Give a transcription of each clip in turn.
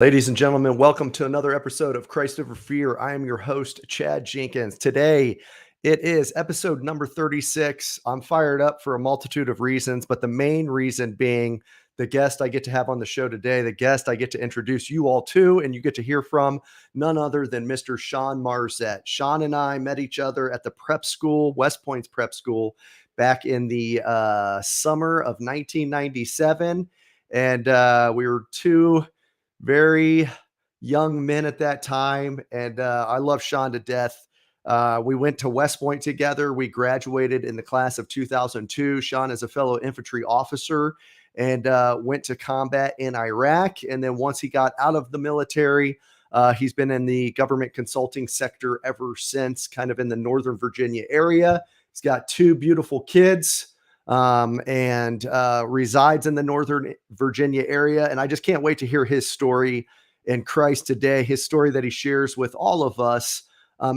Ladies and gentlemen, welcome to another episode of Christ Over Fear. I am your host, Chad Jenkins. Today, it is episode number 36. I'm fired up for a multitude of reasons, but the main reason being the guest I get to have on the show today, the guest I get to introduce you all to, and you get to hear from none other than Mr. Shaun Marzett. Shaun and I met each other at the prep school, West Point's prep school, back in the summer of 1997. And we were two very young men at that time, and I love Shaun to death. We went to West Point together. We graduated in the class of 2002. Shaun is a fellow infantry officer and went to combat in Iraq. And then once he got out of the military, he's been in the government consulting sector ever since, kind of in the Northern Virginia area. He's got two beautiful kids and resides in the Northern Virginia area. And I just can't wait to hear his story in Christ today, his story that he shares with all of us.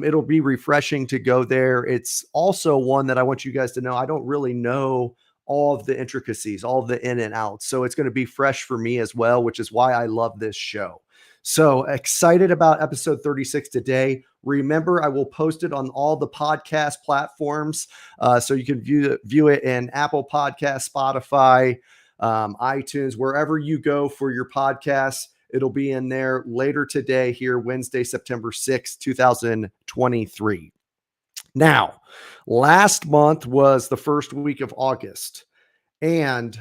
It'll be refreshing to go there. It's also one that I want you guys to know I don't really know all of the intricacies, all of the in and outs. So it's going to be fresh for me as well, which is why I love this show. So excited about episode 36 today. Remember, I will post it on all the podcast platforms. So you can view it in Apple Podcasts, Spotify, iTunes, wherever you go for your podcasts. It'll be in there later today here, Wednesday, September 6th, 2023. Now, last month was the first week of August, and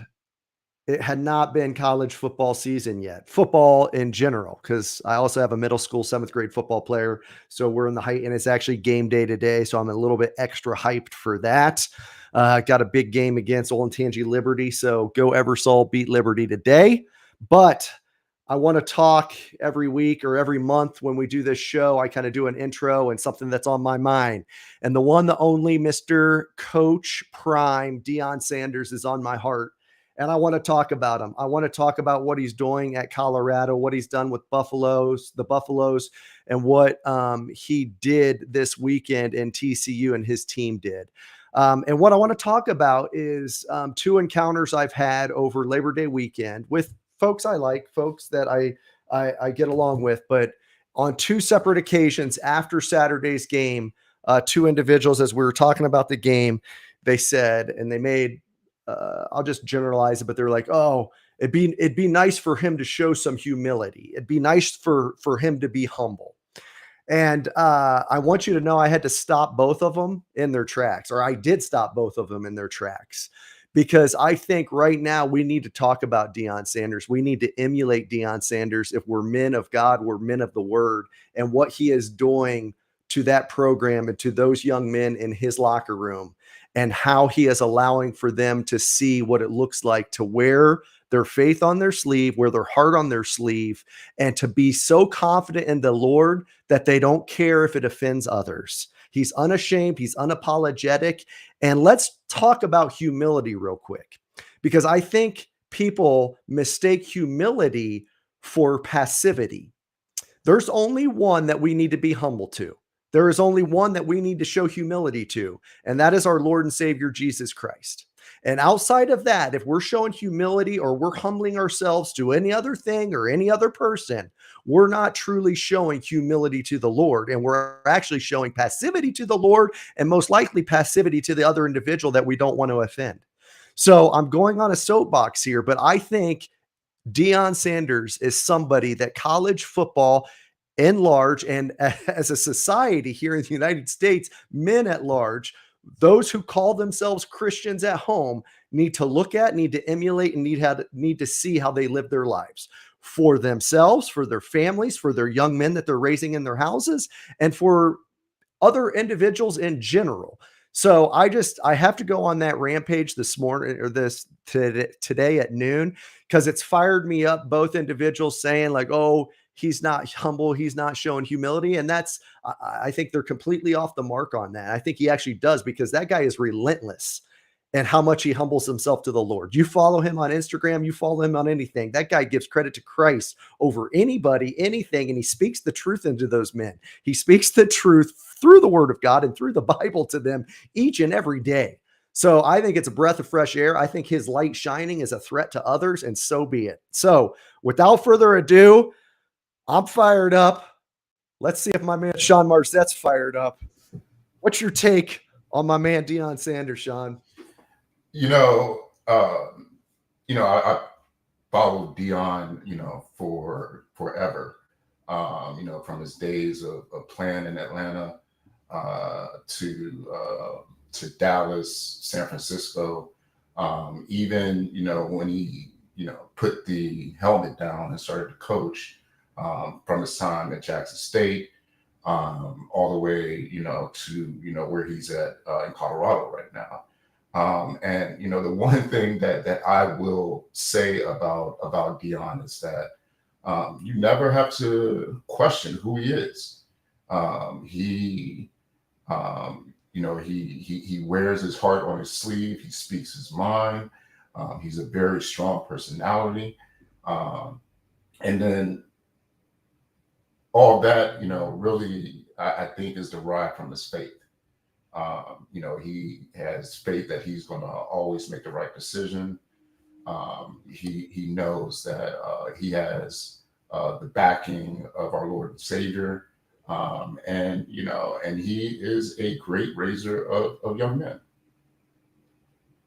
it had not been college football season yet, football in general, because I also have a middle school 7th grade football player. So we're in the height, and it's actually game day today. So I'm a little bit extra hyped for that. Got a big game against Olentangy Liberty. So go Eversole, beat Liberty today. But I want to talk every week or every month when we do this show. I kind of do an intro and something that's on my mind. And the one, the only Mr. Coach Prime, Deion Sanders, is on my heart. And I want to talk about him. I want to talk about what he's doing at Colorado, what he's done with the Buffaloes, and what he did this weekend in TCU and his team did. And what I want to talk about is two encounters I've had over Labor Day weekend with folks I like, folks that I get along with, but on two separate occasions after Saturday's game, two individuals, as we were talking about the game, they said, and they made, I'll just generalize it, but they're like, oh, it'd be nice for him to show some humility. It'd be nice for him to be humble. And I want you to know I had to stop both of them in their tracks, or I did stop both of them in their tracks, because I think right now we need to talk about Deion Sanders. We need to emulate Deion Sanders. If we're men of God, we're men of the word, and what he is doing to that program and to those young men in his locker room, and how he is allowing for them to see what it looks like to wear their faith on their sleeve, wear their heart on their sleeve, and to be so confident in the Lord that they don't care if it offends others. He's unashamed. He's unapologetic. And let's talk about humility real quick, because I think people mistake humility for passivity. There's only one that we need to be humble to. There is only one that we need to show humility to, and that is our Lord and Savior, Jesus Christ. And outside of that, if we're showing humility or we're humbling ourselves to any other thing or any other person, we're not truly showing humility to the Lord. And we're actually showing passivity to the Lord, and most likely passivity to the other individual that we don't want to offend. So I'm going on a soapbox here, but I think Deion Sanders is somebody that college football in large, and as a society here in the United States, men at large, those who call themselves Christians at home, need to look at, need to emulate, and need to see how they live their lives for themselves, for their families, for their young men that they're raising in their houses, and for other individuals in general. So I have to go on that rampage this morning, or today at noon, because it's fired me up. Both individuals saying like, oh, he's not humble, he's not showing humility. And I think they're completely off the mark on that. I think he actually does, because that guy is relentless and how much he humbles himself to the Lord. You follow him on Instagram, you follow him on anything. That guy gives credit to Christ over anybody, anything, and he speaks the truth into those men. He speaks the truth through the word of God and through the Bible to them each and every day. So I think it's a breath of fresh air. I think his light shining is a threat to others, and so be it. So without further ado, I'm fired up. Let's see if my man Shaun Marzett's fired up. What's your take on my man Deion Sanders, Shaun? I followed Deion, for forever. From his days of playing in Atlanta to Dallas, San Francisco, even when he put the helmet down and started to coach, from his time at Jackson State, all the way to where he's at in Colorado right now. And the one thing that I will say about Deion is that you never have to question who he is. He he wears his heart on his sleeve. He speaks his mind. He's a very strong personality. And then all that, really, I think is derived from his faith. He has faith that he's going to always make the right decision. He knows that he has the backing of our Lord and Savior, and he is a great raiser of young men.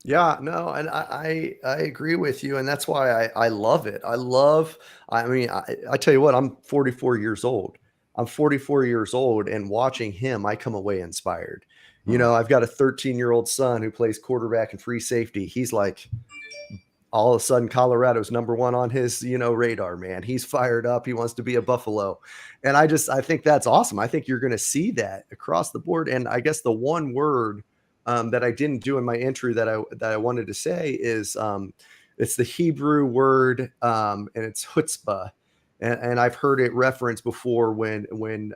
Yeah, no, and I agree with you, and that's why I love it. I mean, I tell you what, I'm 44 years old. I'm 44 years old, and watching him, I come away inspired. I've got a 13-year-old son who plays quarterback and free safety. He's like, all of a sudden Colorado's number one on his, radar, man. He's fired up. He wants to be a Buffalo. And I think that's awesome. I think you're going to see that across the board. And I guess the one word that I didn't do in my entry that I wanted to say is it's the Hebrew word and it's chutzpah. And I've heard it referenced before when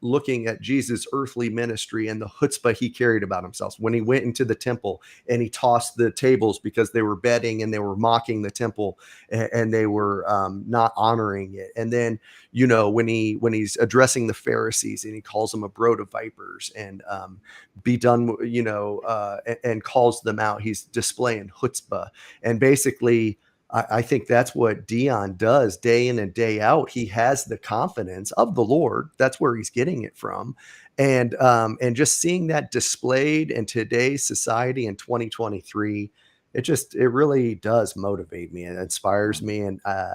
looking at Jesus' earthly ministry and the chutzpah he carried about himself. When he went into the temple and he tossed the tables because they were betting and they were mocking the temple and they were not honoring it. And then, when he's addressing the Pharisees and he calls them a brood of vipers and be done, and calls them out, he's displaying chutzpah. And basically, I think that's what Deion does day in and day out. He has the confidence of the Lord. That's where he's getting it from. And just seeing that displayed in today's society in 2023, it really does motivate me and inspires me. And I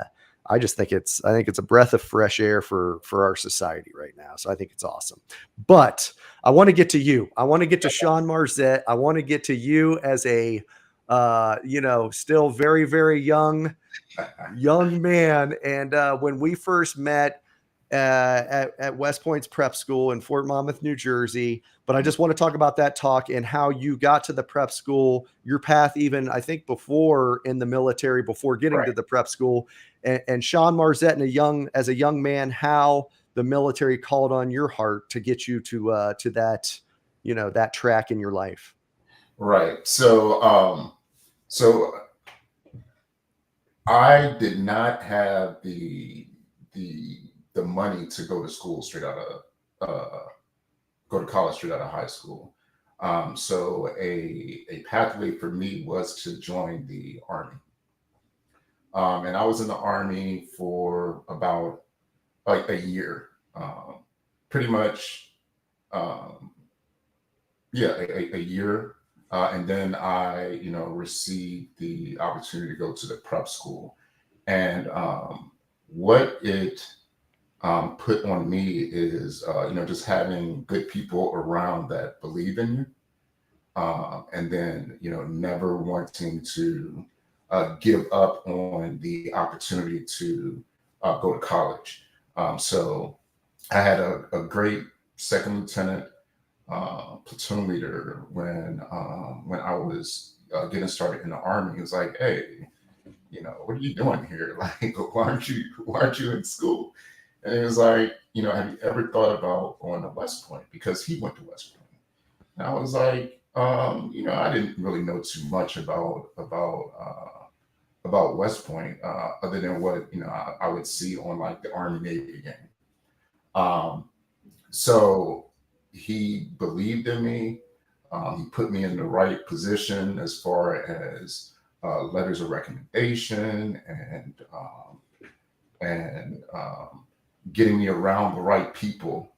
think it's a breath of fresh air for our society right now. So I think it's awesome. But I want to get to you. I want to get to Shaun Marzett. I want to get to you as a still very, very young man. And when we first met at West Point's prep school in Fort Monmouth, New Jersey, but I just want to talk about that talk and how you got to the prep school, your path, even I think before in the military, before getting to the prep school, and Shaun Marzett as a young man, how the military called on your heart to get you to that, that track in your life. Right. So I did not have the money to go to school go to college straight out of high school. So a pathway for me was to join the Army. And I was in the Army for about like a year, pretty much. A year. And then I, received the opportunity to go to the prep school. And what it put on me is, just having good people around that believe in you. And then, never wanting to give up on the opportunity to go to college. So I had a great second lieutenant, platoon leader when I was getting started in the Army. He was like, "Hey, what are you doing here? Like, why aren't you in school?" And he was like, "Have you ever thought about going to West Point?" Because he went to West Point. And I was like, I didn't really know too much about West Point, other than what I would see on like the Army Navy game. So he believed in me. He put me in the right position as far as letters of recommendation and getting me around the right people,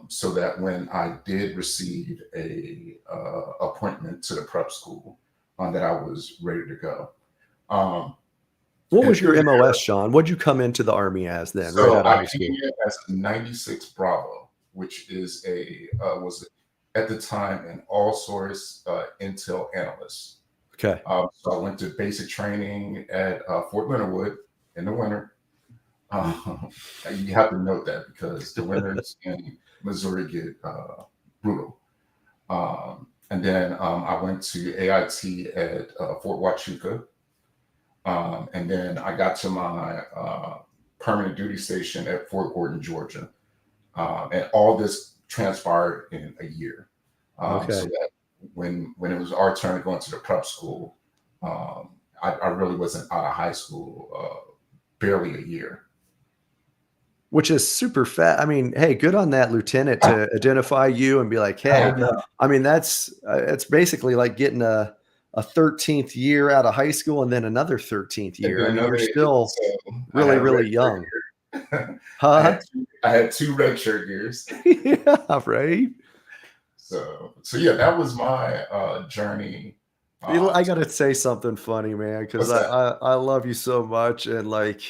so that when I did receive a appointment to the prep school, that I was ready to go. Um, What and was your through MOS, Sean? What'd you come into the Army as then, right So out of I high came school? in as a 96 Bravo, which is a was at the time an all source intel analyst. Okay. So I went to basic training at Fort Leonard Wood in the winter. You have to note that because the winters in Missouri get brutal. And then I went to AIT at Fort Huachuca. And then I got to my permanent duty station at Fort Gordon, Georgia. And all this transpired in a year. So Okay. that when it was our turn to go into the prep school, I really wasn't out of high school barely a year. Which is super fat. I mean, hey, good on that lieutenant to identify you and be like, I "Hey," know. I mean, that's it's basically like getting a 13th year out of high school and then anher 13th And year. I then mean, you're another, still so I really, had a red really shirt young. year. Huh? I had two red shirt years. Yeah, right? So yeah, that was my journey. I gotta say something funny, man, because What's that? I love you so much, and, like,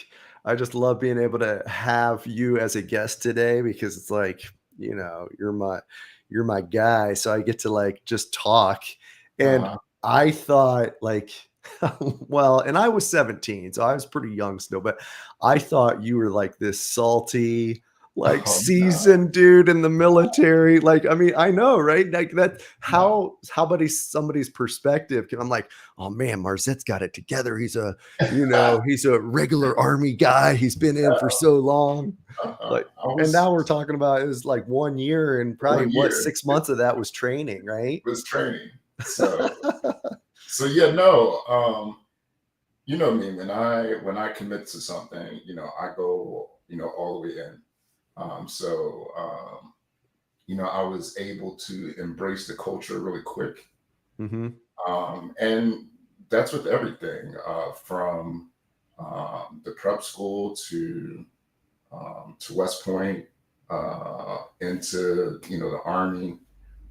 I just love being able to have you as a guest today because it's like, you're my guy, so I get to, like, just talk, and Uh-huh. I thought, like well, and I was 17, so I was pretty young still, but I thought you were, like, this salty, like, Oh no. seasoned dude in the military, like, I mean, I know, right? Like, that No. how about somebody's perspective I'm like, "Oh, man, Marzett's got it together. He's a regular Army guy. He's been in for so long." Like I and now was we're talking about it was, like, 1 year and probably, one what, year. 6 months of that was training, right? Was training. So yeah, no. You know me, when I commit to something, I go, all the way in. I was able to embrace the culture really quick. Mhm. And that's with everything, from the prep school to West Point, into the Army.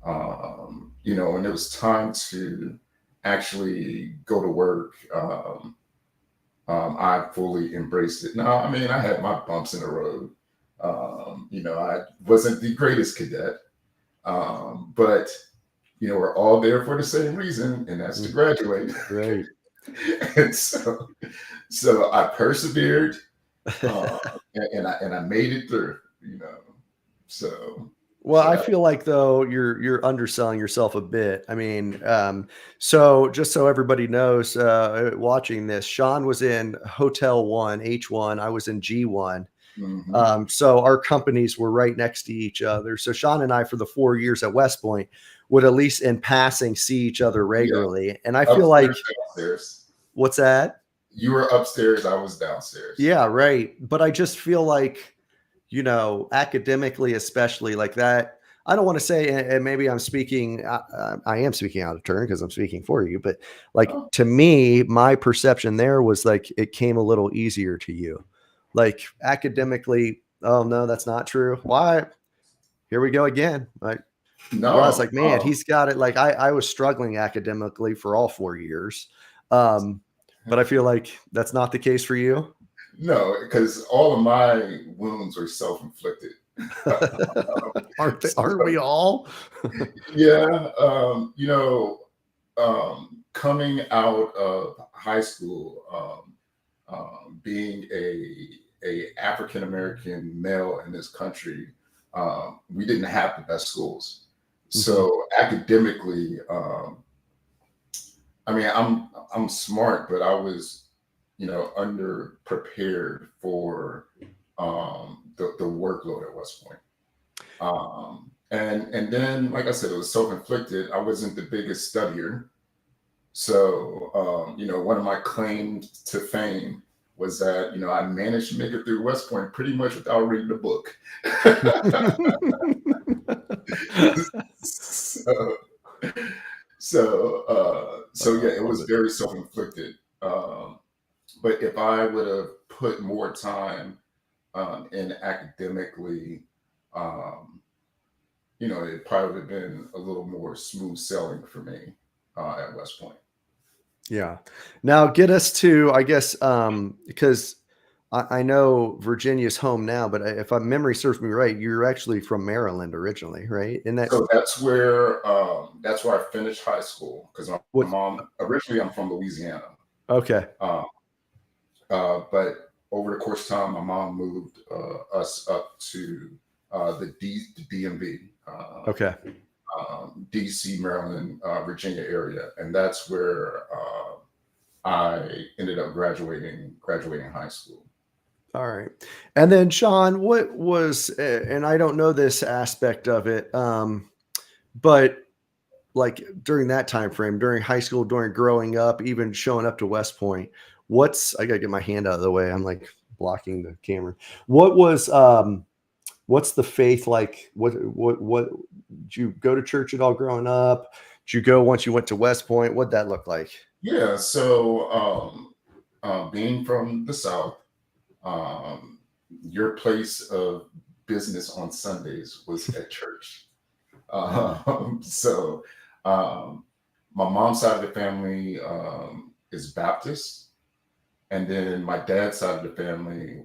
When it was time to actually go to work, I fully embraced it. Now, I mean, I had my bumps in the road. I wasn't the greatest cadet, but we're all there for the same reason, and that's to Mm, graduate. right. And so I persevered, uh, and I made it through. So Well, so I that feel like though you're underselling yourself a bit. I mean, so just so everybody knows, watching this, Sean was in Hotel One, H1. I was in G1. mhm. So our companies were right next to each other. So Sean and I, for the 4 years at West Point, would at least in passing see each other Yeah, regularly. And I feel like, upstairs, downstairs. what's that? You were upstairs, I was downstairs. Yeah, right. But I just feel like, academically, especially like that. I don't want to say, and maybe I'm speaking, I am speaking out of turn because I'm speaking for you, but like Oh, to me, my perception there was like it came a little easier to you. Like academically, oh no, that's not true. Why? Here we go again. Like, where I was no, like, man, he's got it. Like I was struggling academically for all 4 years. Um, but I feel like that's not the case for you. no, because all of my wounds were self-inflicted. Aren't we all? Yeah, coming out of high school, being a African American male in this country, we didn't have the best schools. Mhm. So academically, I mean, I'm smart, but I was, under prepared for the workload at West Point. And then, like I said, it was self-inflicted. I wasn't the biggest studier. So, one of my claims to fame was that, I managed to make it through West Point pretty much without reading a book. so, so I yeah, it love was it. very self-inflicted. But if I would have put more time and academically, um, it probably would have been a little more smooth sailing for me at West Point. Yeah. Now get us to, I guess, because I know Virginia's home now, but if my memory serves me right, you're actually from Maryland originally, right? And that So that's where I finished high school because my what? mom originally I'm from Louisiana, Okay. um, but over the course of time, my mom moved us up to the DMV, Okay. DC, Maryland, Virginia area, and that's where I ended up graduating high school. All right. And then Sean, what was, and I don't know this aspect of it, but like during that time frame, during high school, during growing up, even showing up to West Point, I gotta get my hand out of the way. I'm like blocking the camera. What was what's the faith like? What did you go to church at all growing up? Did you go once you went to West Point? What'd that look like? Yeah, so being from the South, um, your place of business on Sundays was at church. So um, my mom's side of the family is Baptist, and then my dad's side of the family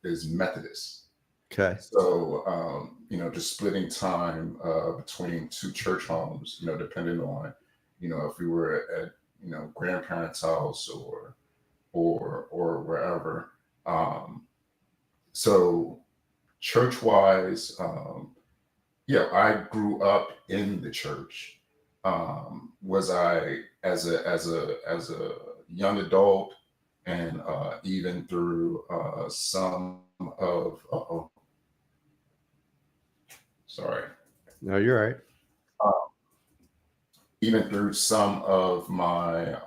is Methodist. Okay. So just splitting time between two church homes, depending on, if we were at grandparents' house or wherever. Um, so church wise, yeah, I grew up in the church. Was I as a young adult and even through some of sorry, No, you're right. uh, even through some of my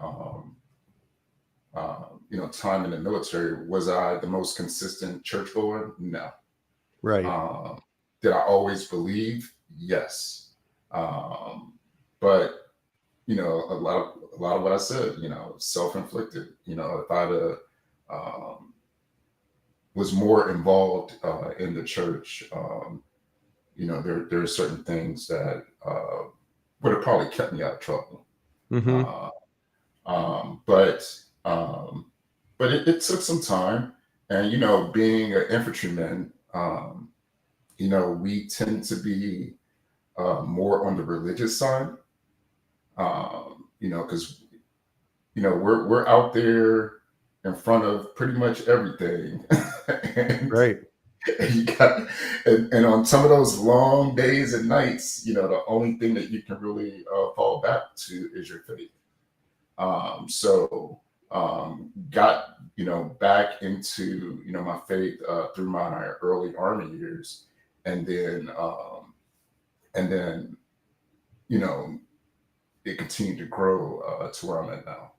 time in the military, was I the most consistent churchgoer? No. Right. Um, did I always believe? Yes. Um, but a lot of what I said, self-inflicted. If I'd um, was more involved in the church, there are certain things that would have probably kept me out of trouble. Mm-hmm. Uh, um, but um, but it took some time, and being an infantryman, we tend to be more on the religious side, because we're out there in front of pretty much everything, and, Right. and you got and on some of those long days and nights, the only thing that you can really fall back to is your faith. So got back into my faith through my early army years, and then you know it continued to grow to where I'm at now.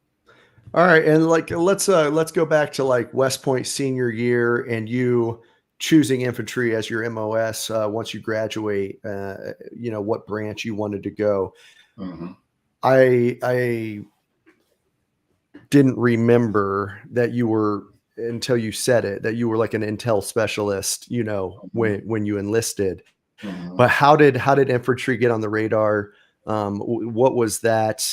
All right, and like let's go back to like West Point senior year and you choosing infantry as your MOS once you graduate. What branch you wanted to go. Hmm. I didn't remember that you were until you said it that you were like an intel specialist. Hmm. When you enlisted. Hmm. But how did infantry get on the radar? What was that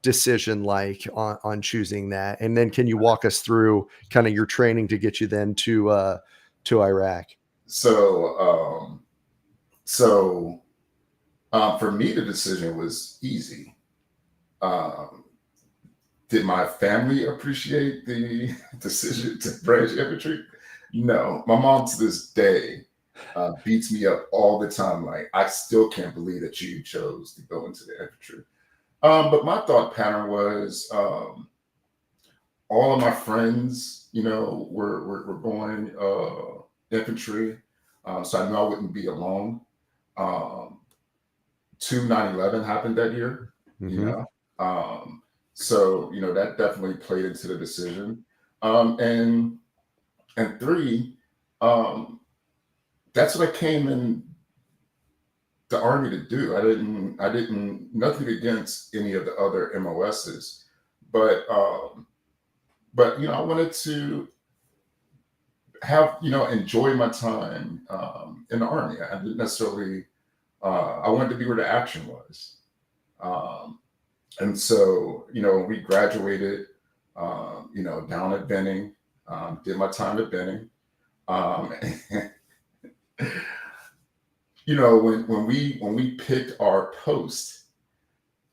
decision like on choosing that? And then can you walk us through kind of your training to get you then to Iraq? So so for me, the decision was easy. Um, did my family appreciate the decision to branch infantry? No. My mom to this day beats me up all the time. Like, I still can't believe that you chose to go into the infantry. But my thought pattern was all of my friends, were going infantry. So I knew I wouldn't be alone. Um, 2/9/11 happened that year, you Hmm. know. So that definitely played into the decision. And three, um, that's what I came in the army to do. I didn't nothing against any of the other MOSs, but I wanted to have, enjoyed my time in the Army. I didn't necessarily, I wanted to be where the action was. And so, we graduated, down at Benning, did my time at Benning. Um, when we picked our post,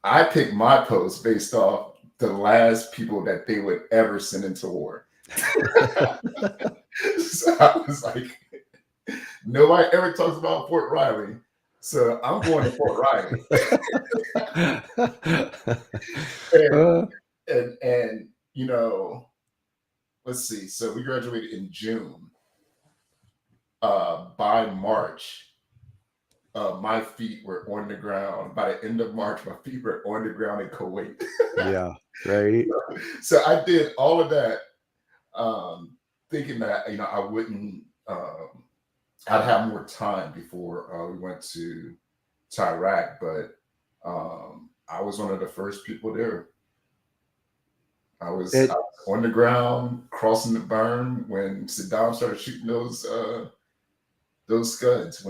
I picked my post based off the last people that they would ever send into war. So I was like, nobody ever talks about Fort Riley, so I'm going to Fort Riley. and let's see. So we graduated in June. By March, my feet were on the ground. By the end of March, my feet were on the ground in Kuwait. Yeah, right. So I did all of that, thinking that I wouldn't. I'd have more time before we went to Iraq, but I was one of the first people there. I was on the ground crossing the burn when Saddam started shooting those scuds.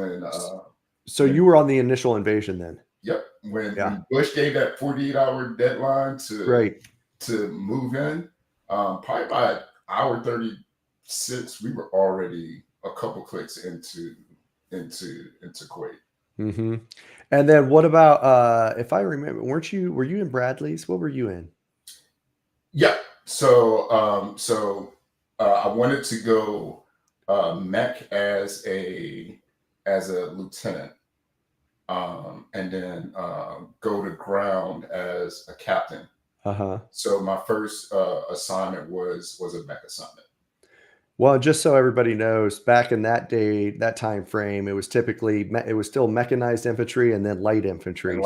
So you were on the initial invasion then? Yep. When Bush gave that 48-hour deadline to move in, probably by hour 36, we were already a couple clicks into Kuwait. Mm-hmm. And then what about if I remember, were you in Bradley's? What were you in? Yeah. So I wanted to go mech as a lieutenant, and then go to ground as a captain. So my first assignment was a mech assignment. Well, just so everybody knows, back in that day, that time frame, it was still mechanized infantry and then light infantry.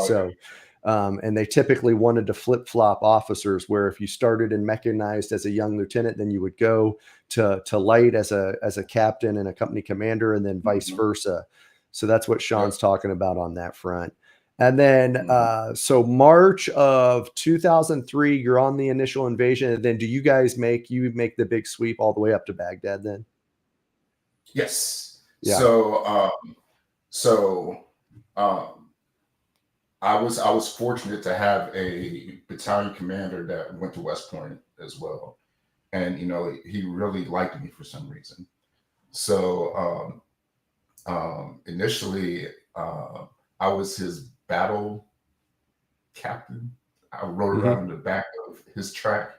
And they typically wanted to flip flop officers, where if you started in mechanized as a young lieutenant, then you would go to light as a captain and a company commander, and then vice versa. So that's what Shaun's talking about on that front. And then, so March of 2003, you're on the initial invasion. And then do you guys make the big sweep all the way up to Baghdad then? Yes. Yeah. So I was fortunate to have a battalion commander that went to West Point as well. And, he really liked me for some reason. So initially, I was his battle captain. I rode around in the back of his track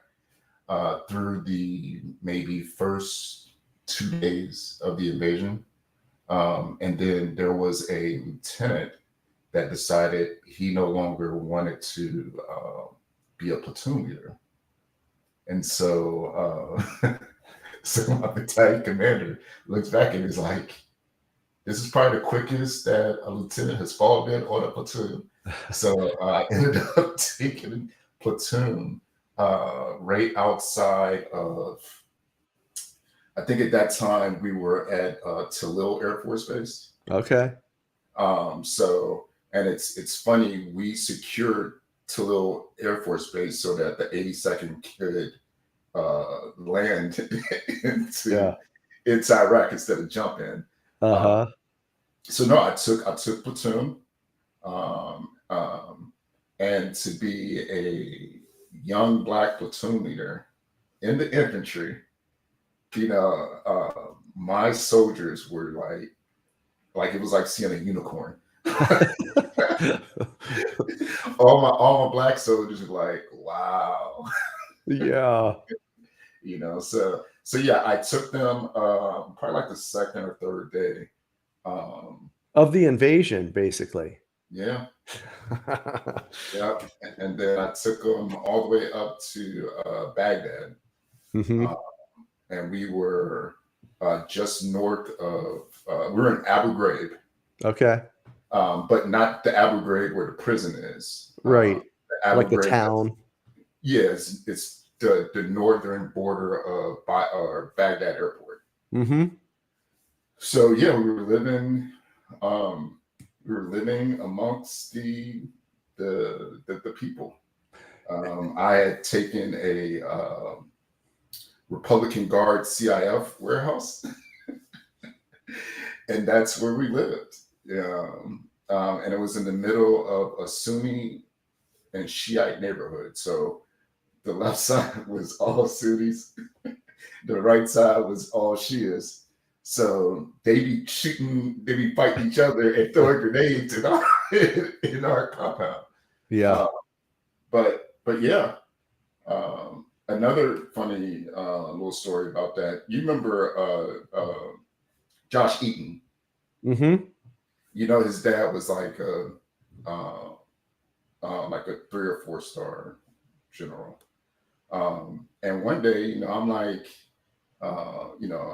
through the maybe first 2 days of the invasion. And then there was a lieutenant that decided he no longer wanted to be a platoon leader. And so, so my battalion commander looks back and is like, this is probably the quickest that a lieutenant has fallen in on a platoon. So I ended up taking platoon right outside of, I think at that time we were at Tallil Air Force Base. Okay. So, and it's funny, we secured Tallil Air Force Base so that the 82nd could land into Iraq instead of jump in. So no, I took platoon, and to be a young Black platoon leader in the infantry, my soldiers were like it was like seeing a unicorn. all my Black soldiers were like, wow. Yeah. So yeah, I took them probably like the second or third day. Of the invasion, basically. Yeah. Yeah. And then I took them all the way up to Baghdad. And we were just north of, we were in Abu Ghraib. Okay. But not the Abu Ghraib where the prison is. Right. Like the Ghraib, town. Yes, it's the northern border of Baghdad Airport. So yeah, we were living amongst the people. I had taken a Republican Guard CIF warehouse. And that's where we lived. And it was in the middle of a Sunni and Shiite neighborhood. So the left side was all Sunnis, the right side was all Shias. So they be shooting, they be fighting each other and throwing grenades in our compound. Yeah. Uh, but yeah, another funny little story about that. You remember Josh Eaton? Mm-hmm. You know, his dad was uh, like a 3 or 4 star general. And one day, I'm like,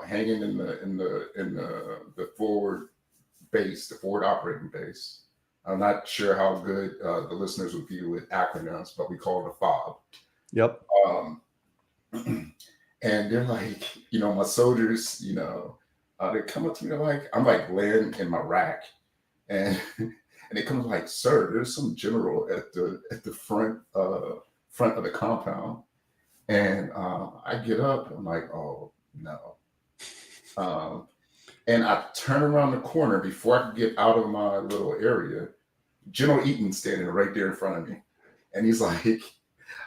hanging in the forward base, the forward operating base. I'm not sure how good the listeners would be with acronyms, but we call it a FOB. Yep. Um, and they're like, my soldiers, they come up to me, they're like, I'm like laying in my rack, and and they come up like, sir, there's some general at the front of the compound. And I get up, I'm like, oh no. Um, and I turn around the corner before I can get out of my little area. General Eaton standing right there in front of me. And he's like,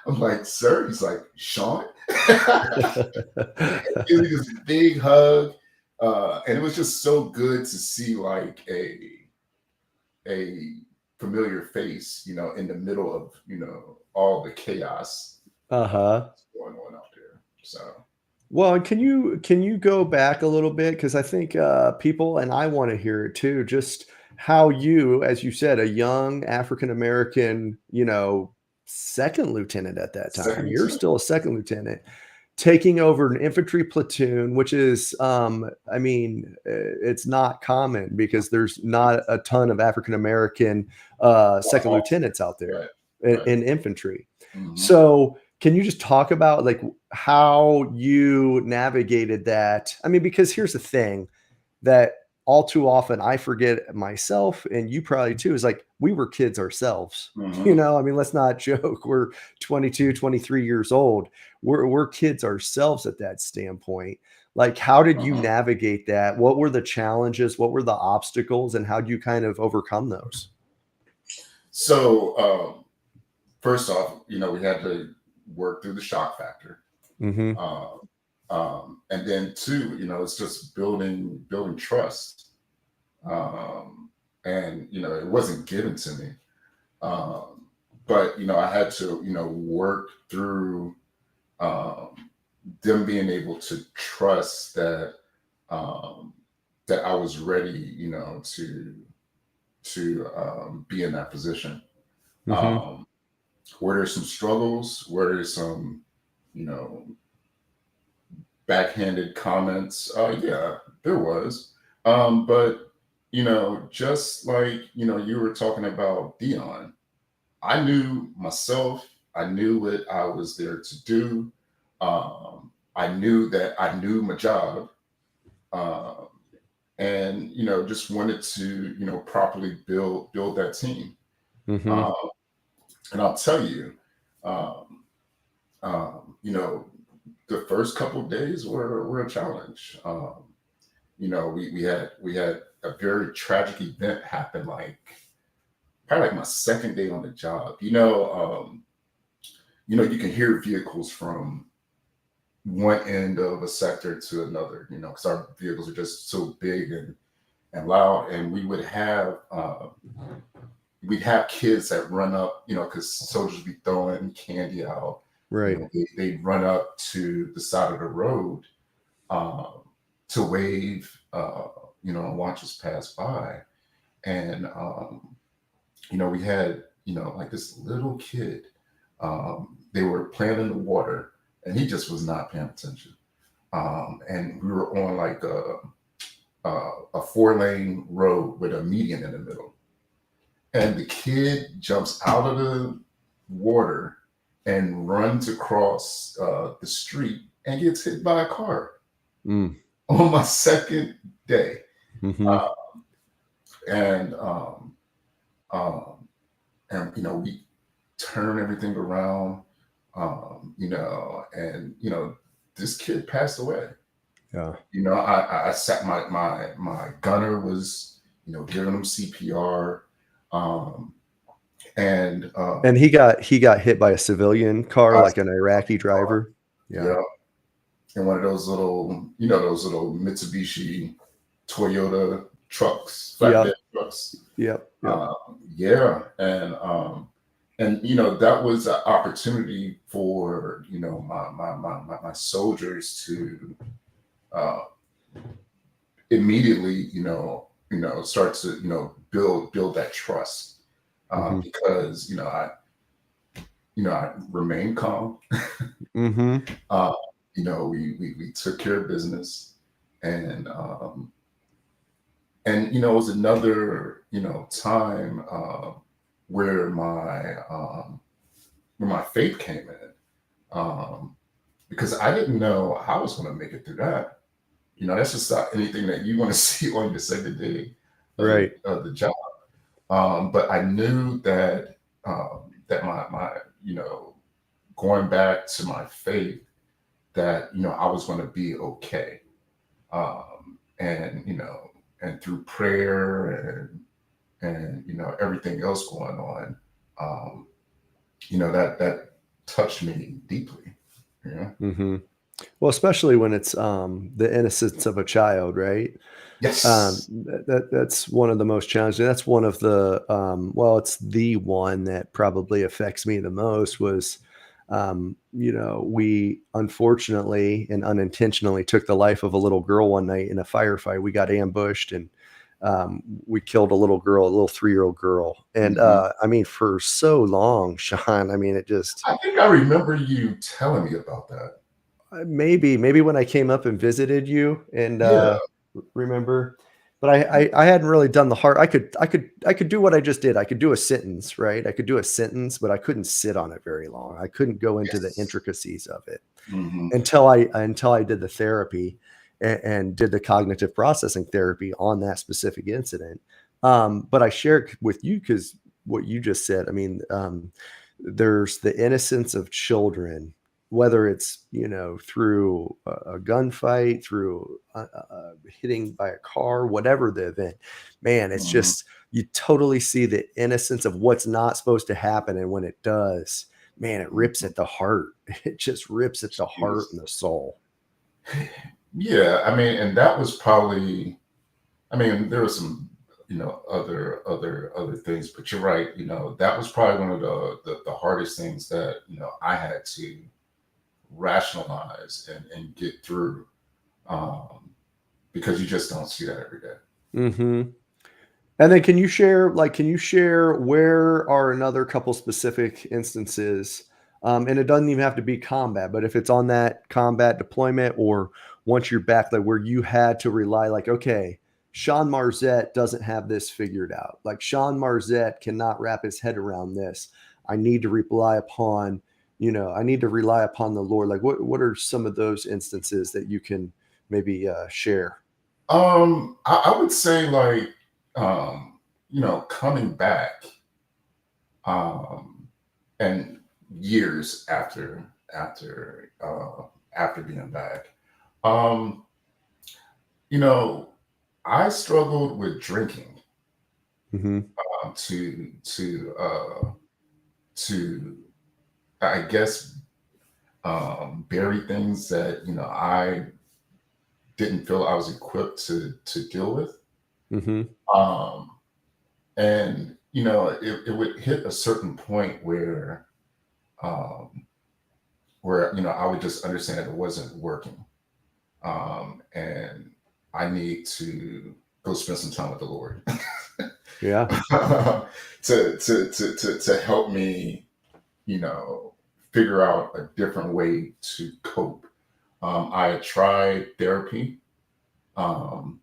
I'm like, sir, he's like, Shaun? Give me this big hug. And it was just so good to see like a familiar face, in the middle of, all the chaos Uh-huh. going on out there. So Well, can you go back a little bit? Because I think people, and I want to hear it too, just how you, as you said, a young African American, second lieutenant at that time. second You're lieutenant. still a second lieutenant, taking over an infantry platoon, which is, I mean, it's not common because there's not a ton of African American second lieutenants out there Right, in, right. in infantry. Hmm. So, can you just talk about like how you navigated that? I mean, because here's the thing that all too often I forget myself, and you probably too, is like we were kids ourselves. Hmm. I mean, let's not joke. We're 22, 23 years old. We're kids ourselves at that standpoint. Like, how did you Hmm. navigate that? What were the challenges? What were the obstacles? And how do you kind of overcome those? So first off, we had to work through the shock factor. Mm-hmm. Uh, and then two, it's just building trust. And it wasn't given to me. Um, but I had to, work through them being able to trust um, that I was ready, to be in that position. Mm-hmm. Um, where there's some struggles, where there's some, you know, backhanded comments. Yeah, there was. But just like you were talking about Dion, I knew myself. I knew what I was there to do. I knew that I knew my job, um, and just wanted to properly build that team. Mm-hmm. Um, and I'll tell you, um, the first couple of days were a challenge. We had a very tragic event happen, like probably like my second day on the job. You can hear vehicles from one end of a sector to another. Because our vehicles are just so big and loud, and we'd have kids that run up, because soldiers be throwing candy out. Right. They'd run up to the side of the road um, to wave, and watch us pass by. And, we had, like this little kid, they were playing in the water and he just was not paying attention. And we were on like a 4-lane road with a median in the middle. And the kid jumps out of the water and runs across the street and gets hit by a car Mm. on my second day. Mm-hmm. Uh, and um, and we turn everything around, and this kid passed away. Yeah. I sat my gunner was, giving him CPR. Um, and And he got hit by a civilian car, I, like an Iraqi driver. Yeah. yeah, and one of those little, those little Mitsubishi Toyota trucks, flatbed Yep. trucks. Yep. Yep. Yeah, and that was an opportunity for my soldiers to uh, immediately start to build that trust, Mm-hmm. because I remained calm. Mm-hmm. uh, we took care of business, and it was another time where my faith came in, because I didn't know how I was going to make it through that. That's just not anything that you want to see on your second day Right. of the job. But I knew that that my going back to my faith, that I was going to be okay, and and through prayer and everything else going on, um, that touched me deeply. Yeah. Mm-hmm. Well, especially when it's the innocence of a child, right? Yes. That's one of the most challenging. That's one of the well, it's the one that probably affects me the most was we unfortunately and unintentionally took the life of a little girl one night in a firefight. We got ambushed and we killed a little girl, a little 3-year-old girl. And Mhm. I mean, for so long, Sean, I mean, it just I think I remember you telling me about that. maybe when I came up and visited you and, Yeah. remember, but I hadn't really done the hard I could do what I just did. I could do a sentence, right? I could do a sentence, but I couldn't sit on it very long. I couldn't go into the Yes. intricacies of it Hmm. until I did the therapy and did the cognitive processing therapy on that specific incident. But I shared with you because what you just said, I mean, there's the innocence of children, whether it's, through a gunfight, through hitting by a car, whatever the event, man, it's Hmm. just, you totally see the innocence of what's not supposed to happen. And when it does, man, it rips at the heart. It just rips at the heart and the soul. Yeah, I mean, and that was probably, I mean, there were some, other things, but you're right. That was probably one of the hardest things that, I had to rationalize and get through, um, because you just don't see that every day. Mhm. And then can you share where are another couple specific instances, and it doesn't even have to be combat, but if it's on that combat deployment or once you're back, like, where you had to rely, like, "Okay, Shaun Marzett doesn't have this figured out. Like, Shaun Marzett cannot wrap his head around this. I need to rely upon the Lord." Like, what are some of those instances that you can maybe, share? I would say, like, coming back, um, and years after being back, um, you know, I struggled with drinking, Mhm. to I guess, bury things that I didn't feel I was equipped to deal with. Mhm. Um, and it would hit a certain point um, where I would just understand that it wasn't working, and I need to go spend some time with the Lord Yeah. to help me, you know, figure out a different way to cope. I had tried therapy, um,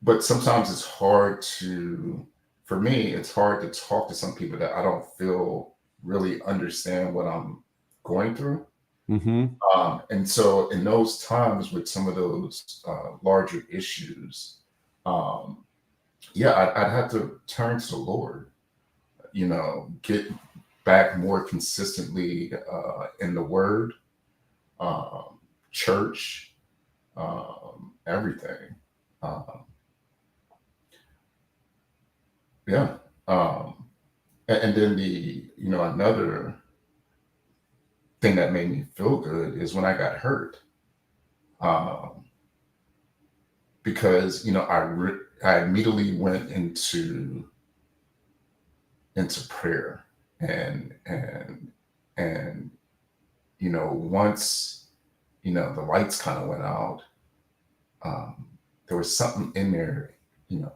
but sometimes it's hard for me, it's hard to talk to some people that I don't feel really understand what I'm going through. Mhm. And so, in those times with some of those larger issues, um, yeah, I'd have to turn to the Lord, get back more consistently in the Word, church, everything. Um, yeah. And then another thing that made me feel good is when I got hurt. Um, because, I immediately went into prayer, and once the lights kind of went out, um, there was something in there, that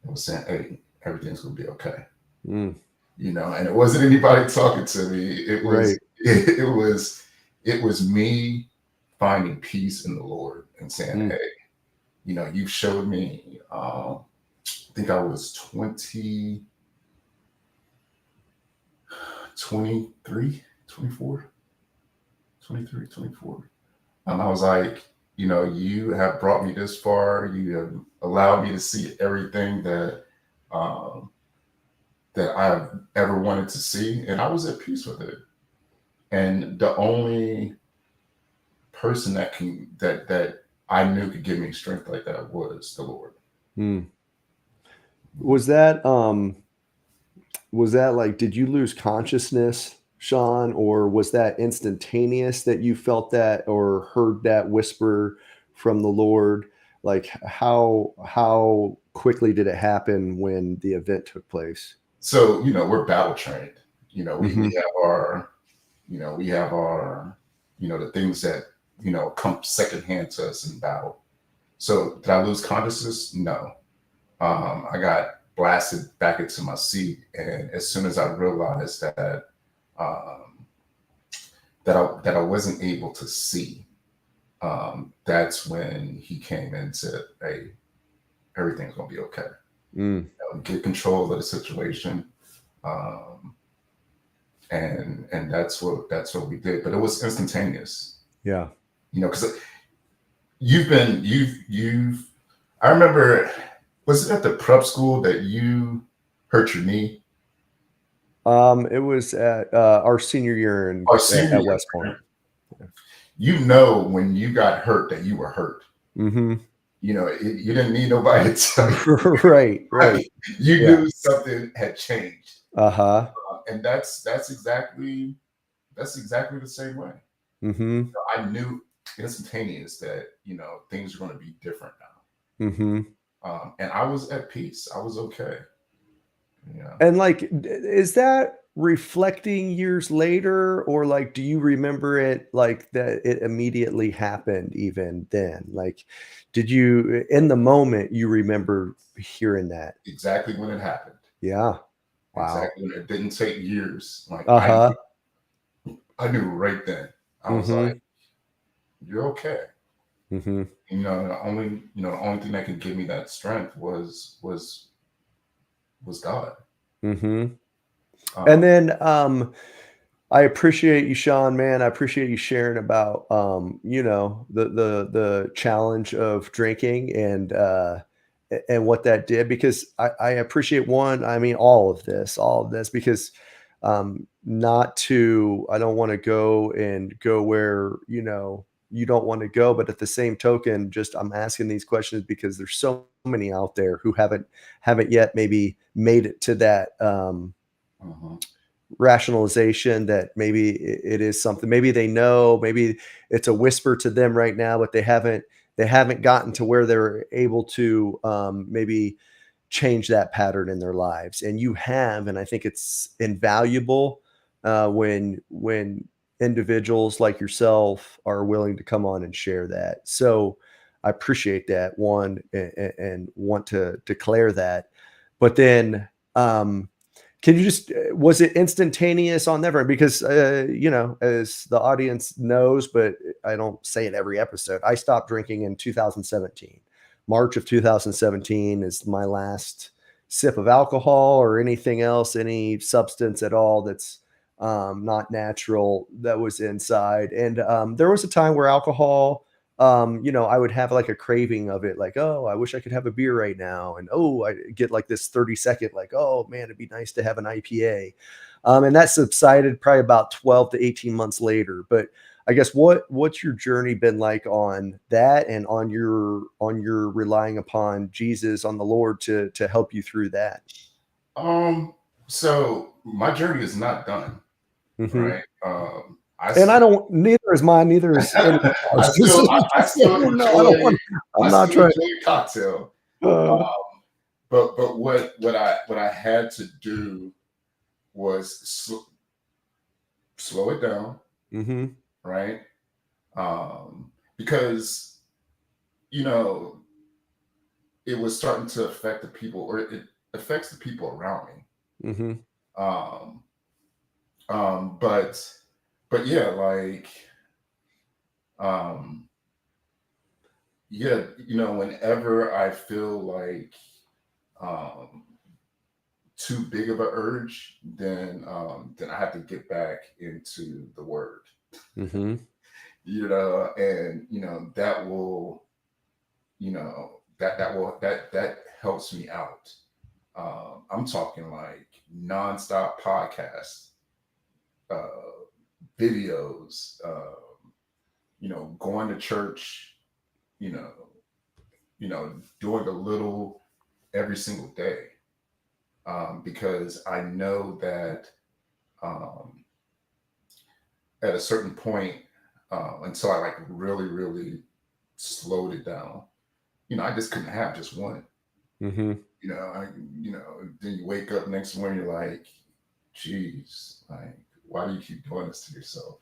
was saying, "Hey, everything's gonna be okay." Mm, And it wasn't anybody talking to me. It was right. it was me finding peace in the Lord and saying, Mm, "Hey, you've showed me." I think I was 20, 23, 24, 23, 24. And I was like, you have brought me this far. You have allowed me to see everything um, that I've ever wanted to see. And I was at peace with it. And the only person that I knew could give me strength like that was the Lord. mm. Was that like, did you lose consciousness, Shaun, or was that instantaneous that you felt that or heard that whisper from the Lord? Like how quickly did it happen when the event took place? So, we're battle trained. We Hmm. have our, the things that, come secondhand to us in battle. So did I lose consciousness? No. I got blasted back into my seat, and as soon as I realized um, that I wasn't able to see, that's when he came and said, "Hey, everything's gonna be okay. Mm, Get control of the situation." Um, and that's what we did. But it was instantaneous, yeah. because you've. I remember, was it at the prep school that you hurt your knee? It was at our senior year Our senior at year, West Point. right? When you got hurt that you were hurt. Hmm. You didn't need nobody to tell you. Right, right. Right? You Yeah. knew something had changed, Uh-huh. and that's exactly the same way. Hmm. I knew instantaneous that things are going to be different Hmm. now, and I was at peace. I was okay. Yeah. And like, is that reflecting years later, or like, do you remember it like that it immediately happened even then? Like, did you, in the moment, you remember hearing that? Exactly when it happened. Yeah. Wow. Exactly when it didn't take years. Like Uh-huh. I knew right then. I was like, Mm-hmm. "You're okay." Mm-hmm. The only thing that could give me that strength was God. Mm-hmm. And Um, then I appreciate you, Shaun, man. I appreciate you sharing about the challenge of drinking and what that did, because I appreciate one, I mean, all of this, because not to I don't want to go where, you don't want to go, but at the same token, just I'm asking these questions because there's so many out there who haven't yet maybe made it to that mhm. rationalization that maybe it is something, maybe they know, maybe it's a whisper to them right now, but they haven't gotten to where they're able to maybe change that pattern in their lives, and you have, and I think it's invaluable when individuals like yourself are willing to come on and share that. So I appreciate that, one, and want to declare that. But then can you just was it instantaneous on never? Because as the audience knows, but I don't say it every episode, I stopped drinking in 2017. March of 2017 is my last sip of alcohol or anything else, any substance at all that's not natural that was inside. And there was a time where alcohol, I would have like a craving of it, like, oh, I wish I could have a beer right now. And oh, I get like this 30-second, like, oh man, it'd be nice to have an IPA. And that subsided probably about 12 to 18 months later. But I guess what's your journey been like on that, and on your relying upon Jesus, on the Lord to help you through that? So my journey is not done, Hmm. right? I And I still, don't. Neither is mine. Neither is anyone I else's. still, I, I So, still no, I don't enjoy, want. I I'm not still trying. enjoy cocktail. Uh, But what I had to do was slow it down, hmm. right? Because you know it was starting to affect the people, or it affects the people around me. Hmm. Um, but yeah, like um, yeah, whenever I feel like um, too big of an urge, then I have to get back into the word, Hmm. and that will, that helps me out. I'm talking like nonstop podcasts, uh, videos, going to church, you know, doing a little every single day, because I know that um, at a certain point, until I like really, really slowed it down, I just couldn't have just one. Hmm. I, then you wake up next morning, you're like, geez, like, why do you keep doing this to yourself?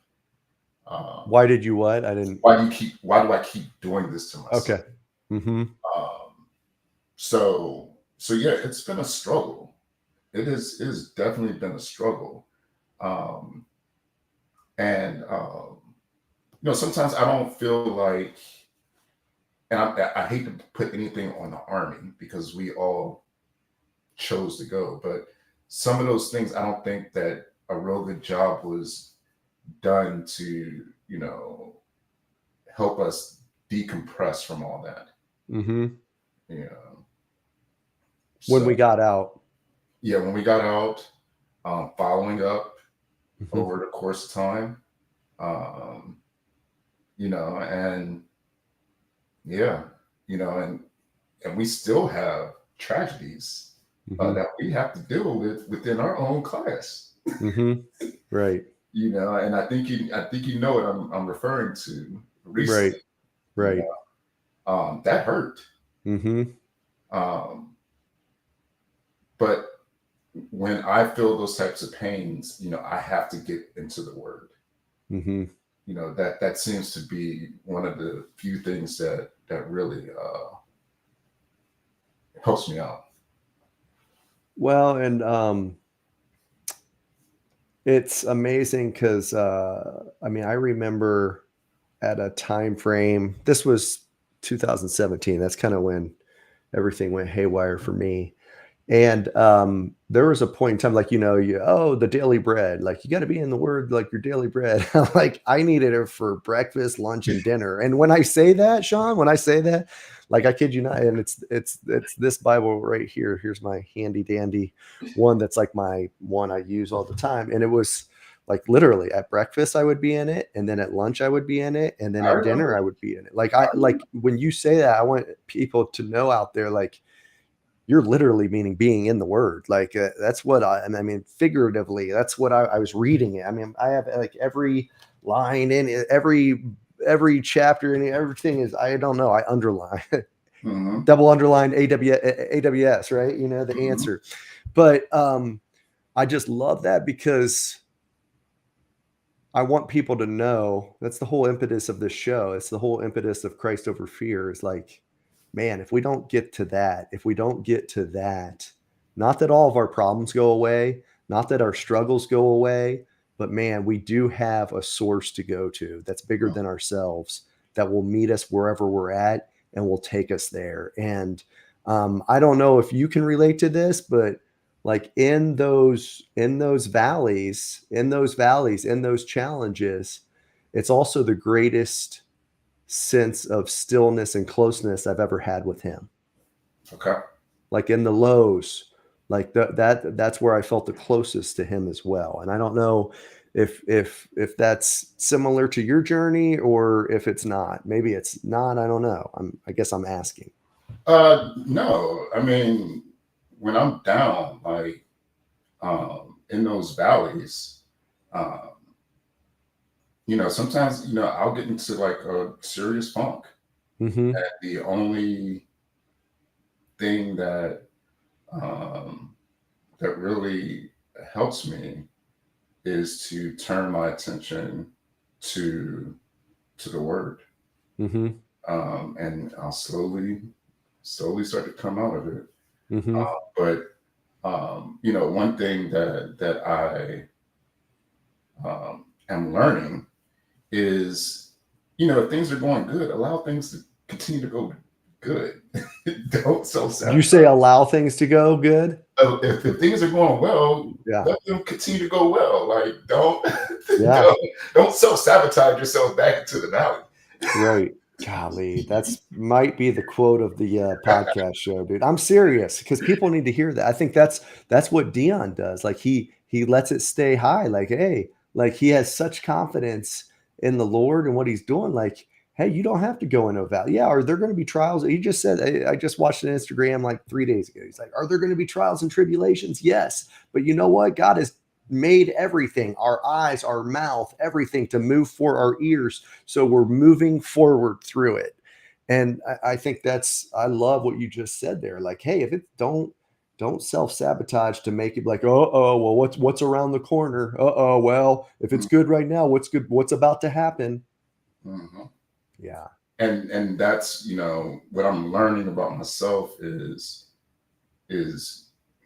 Um, Why did you what? I didn't. why do I keep doing this to myself? Okay. Hmm. Um, so yeah, it's been a struggle. It has definitely been a struggle. Um, and sometimes I don't feel like, and I hate to put anything on the army because we all chose to go, but some of those things I don't think that a real good job was done to, help us decompress from all that. Hmm. You know, When so we got out. yeah, when we got out, following up Hmm. over the course of time, um, and yeah, and we still have tragedies Hmm. that we have to deal with within our own class. Hmm. Right. And I think what I'm referring to Right. recently. You Right. that hurt. Hmm. Um, but when I feel those types of pains, I have to get into the word. Hmm. That seems to be one of the few things that really helps me out. Well, and it's amazing because I mean, I remember at a time frame. This was 2017. That's kind of when everything went haywire for me. And there was a point in time, like, the daily bread, like you got to be in the word, like your daily bread. Like I needed it for breakfast, lunch, and dinner. And when I say that, Sean, when I say that, like I kid you not, and it's this Bible right here. Here's my handy dandy one that's like my one I use all the time. And it was like literally at breakfast I would be in it, and then at lunch I would be in it, and then I at dinner remember. I would be in it. Like I I remember. like when you say that, I want people to know out there, like you're literally meaning being in the word. Like that's what I mean, figuratively, that's what I was reading it. I mean, I have like every line in it, every chapter and everything is, I don't know, I underline Hmm. double underline AWS, right? The Hmm. answer. But I just love that because I want people to know that's the whole impetus of this show. It's the whole impetus of Christ over fear is like, man, if we don't get to that, if we don't get to that, not that all of our problems go away, not that our struggles go away, but man, we do have a source to go to that's bigger than ourselves, that will meet us wherever we're at and will take us there. And I don't know if you can relate to this, but like in those challenges, it's also the greatest sense of stillness and closeness I've ever had with him. Okay. Like in the lows, like that's where I felt the closest to him as well. And I don't know if that's similar to your journey, or if it's not. Maybe it's not. I don't know. I guess I'm asking. No, I mean, when I'm down, like in those valleys, um, sometimes, I'll get into like a serious funk. Mm-hmm. And the only thing um, that really helps me is to turn my attention to the word, Mm-hmm. and I'll slowly start to come out of it. Mm-hmm. But one thing that I am learning is, if things are going good, allow things to continue to go good. Don't self You say sabotage. allow things to go good? If things are going well, Yeah. let them continue to go well. Like don't Yeah. don't self sabotage yourself back into the valley. Right. Golly, that's might be the quote of the podcast show, dude. I'm serious because people need to hear that. I think that's what Dion does. Like he lets it stay high. Like, hey, like he has such confidence in the Lord and what he's doing. Like, hey, you don't have to go into a valley. Yeah, are there going to be trials? He just said, I just watched an Instagram like 3 days ago. He's like, are there going to be trials and tribulations? Yes. But you know what? God has made everything, our eyes, our mouth, everything to move for our ears. So we're moving forward through it. And I think I love what you just said there. Like, hey, if it don't self-sabotage to make it like, well, what's around the corner? Well, if it's good right now, what's good? What's about to happen? Mhm. Yeah. And that's what I'm learning about myself is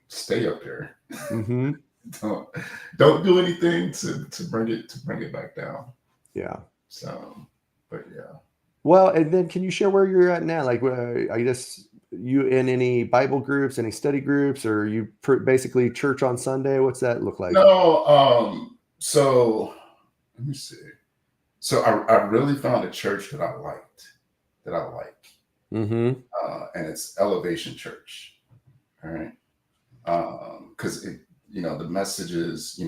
stay up there. Mm-hmm. don't don't do anything to bring it back down. Yeah. So, but yeah. Well, and then can you share where you're at now? Like, I guess you in any Bible groups, any study groups, or you basically church on Sunday? What's that look like? No, so let me see. So I really found a church that I liked, that I like, Mm-hmm. and it's Elevation Church. All right, because the messages,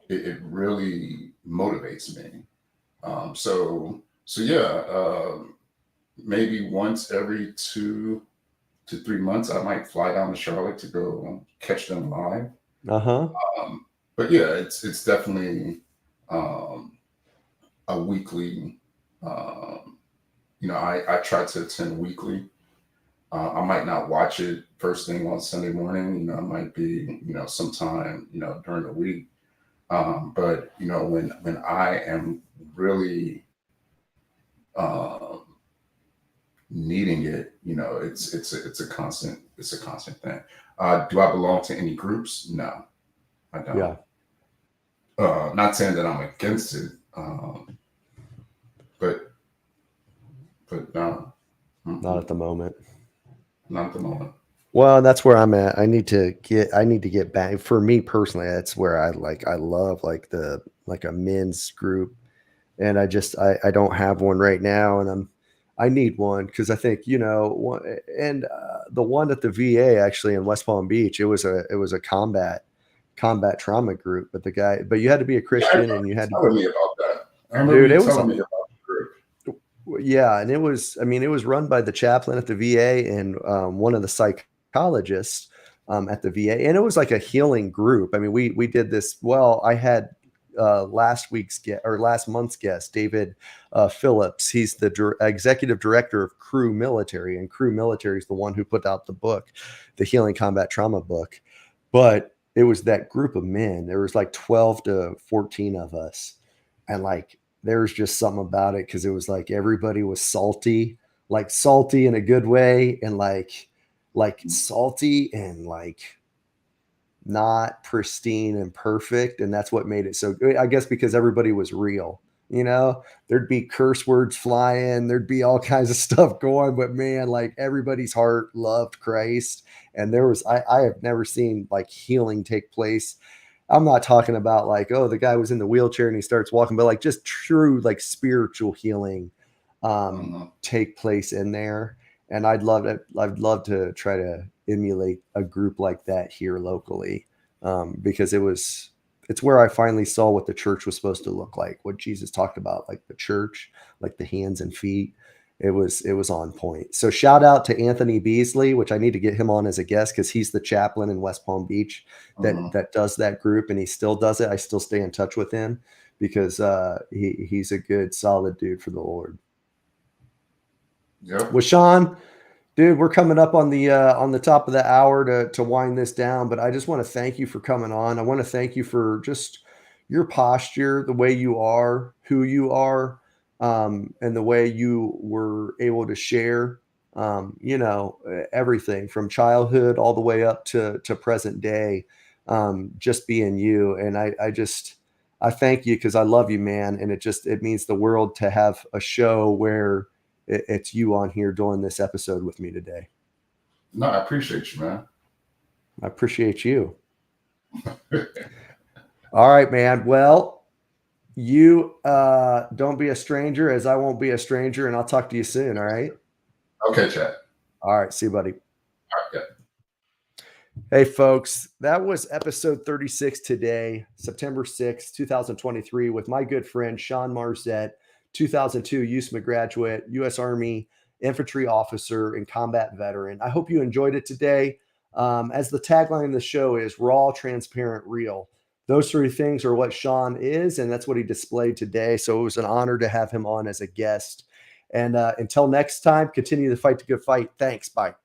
it really motivates me. So yeah, maybe once every 2 to 3 months, I might fly down to Charlotte to go catch them live. Uh-huh. But yeah, it's definitely um, a weekly. Um, I try to attend weekly. I might not watch it first thing on Sunday morning. It might be sometime during the week. But when I am really um, needing it, it's a constant thing. Do I belong to any groups? No, I don't. Yeah. Not saying that I'm against it, but no, Not mm-mm, at the moment. not at the moment. Well, that's where I'm at. I need to get back. For me personally, that's where I love like a men's group. And I don't have one right now, and I need one because I think and the one at the VA actually in West Palm Beach, it was a combat trauma group, but you had to be a Yeah, I remember Christian and you you had to, telling me about that. I remember dude, you it was telling me about the group. yeah, and it was run by the chaplain at the VA and one of the psychologists at the VA, and it was like a healing group. I mean, we did this. Well, I had last week's guest or last month's guest, David Phillips. He's the executive director of Crew Military, and Crew Military is the one who put out the book, the Healing Combat Trauma book. But it was that group of men. There was like 12 to 14 of us, and like there was just something about it because it was like everybody was salty, like salty in a good way, and like salty and like not pristine and perfect. And that's what made it so good. I guess because everybody was real, there'd be curse words flying, there'd be all kinds of stuff going, but man, like everybody's heart loved Christ. And I have never seen like healing take place. I'm not talking about like, oh, the guy was in the wheelchair and he starts walking, but like just true like spiritual healing take place in there. And I'd love to try to emulate a group like that here locally, because it's where I finally saw what the church was supposed to look like, what Jesus talked about, like the church, like the hands and feet. It was on point. So shout out to Anthony Beasley, which I need to get him on as a guest because he's the chaplain in West Palm Beach that does that group, and he still does it. I still stay in touch with him because he's a good, solid dude for the Lord. Yep. Well, Shaun, dude, we're coming up on the top of the hour to wind this down, but I just want to thank you for coming on. I want to thank you for just your posture, the way you are, who you are, and the way you were able to share, everything from childhood all the way up to present day, just being you. And I thank you because I love you, man, and it means the world to have a show where it's you on here doing this episode with me today. No, I appreciate you, man. I appreciate you. All right, man. Well, you don't be a stranger, as I won't be a stranger, and I'll talk to you soon. All right. Okay, Chad. All right. See you, buddy. All right, good. Hey, folks, that was episode 36 today, September 6th, 2023, with my good friend, Shaun Marzett, 2002 USMA graduate, U.S. Army infantry officer and combat veteran. I hope you enjoyed it today. As the tagline of the show is raw, transparent, real. Those three things are what Shaun is, and that's what he displayed today. So it was an honor to have him on as a guest. And until next time, continue to fight the good fight. Thanks. Bye.